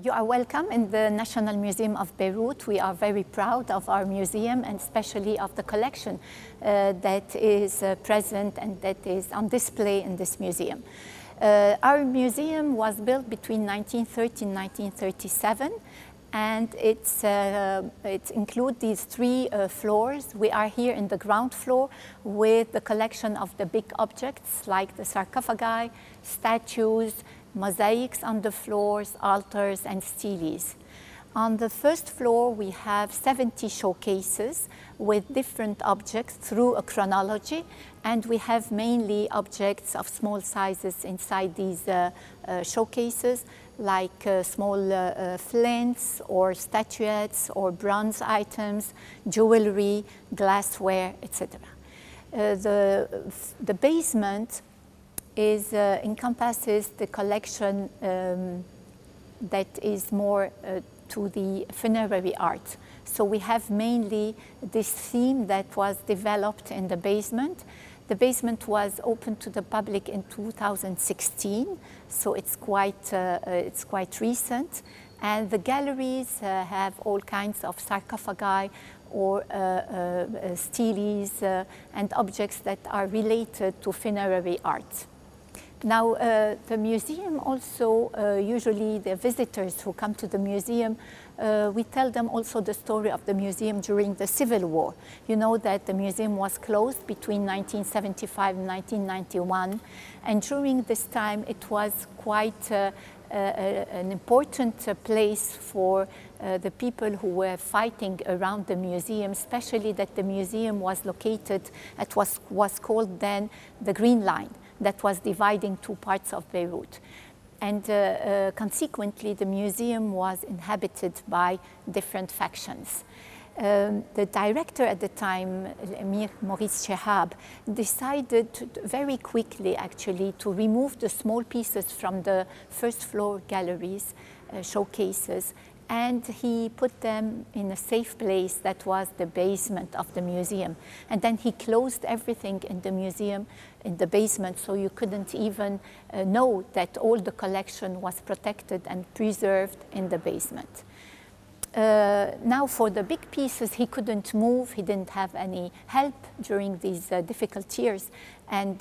You are welcome in the National Museum of Beirut. We are very proud of our museum and especially of the collection that is present and that is on display in this museum. Our museum was built between 1930 and 1937, and it includes these three floors. We are here in the ground floor with the collection of the big objects like the sarcophagi, statues, mosaics on the floors, altars, and steles. On the first floor, we have 70 showcases with different objects through a chronology, and we have mainly objects of small sizes inside these showcases, like small flints or statuettes or bronze items, jewelry, glassware, etc. The basement encompasses the collection that is more to the funerary art. So we have mainly this theme that was developed in the basement. The basement was opened to the public in 2016, so it's quite recent. And the galleries have all kinds of sarcophagi or steles and objects that are related to funerary art. Now, the museum also, usually the visitors who come to the museum, we tell them also the story of the museum during the Civil War. You know that the museum was closed between 1975 and 1991, and during this time it was quite an important place for the people who were fighting around the museum, especially that the museum was located at what was called then the Green Line, that was dividing two parts of Beirut. And consequently, the museum was inhabited by different factions. The director at the time, Emir Maurice Shehab, decided very quickly, actually, to remove the small pieces from the first floor galleries, showcases, and he put them in a safe place that was the basement of the museum. And then he closed everything in the museum, in the basement, so you couldn't even know that all the collection was protected and preserved in the basement. Now for the big pieces, he couldn't move, he didn't have any help during these difficult years, and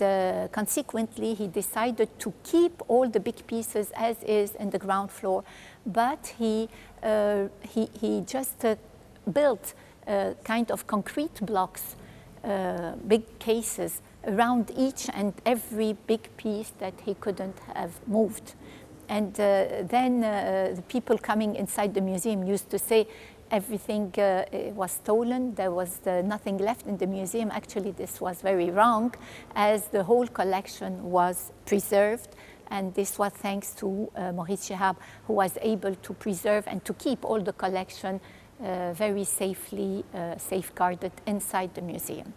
consequently he decided to keep all the big pieces as is in the ground floor, but he just built kind of concrete blocks, big cases around each and every big piece that he couldn't have moved. And then the people coming inside the museum used to say everything was stolen, there was nothing left in the museum. Actually, this was very wrong, as the whole collection was preserved. And this was thanks to Maurice Shehab, who was able to preserve and to keep all the collection very safely safeguarded inside the museum.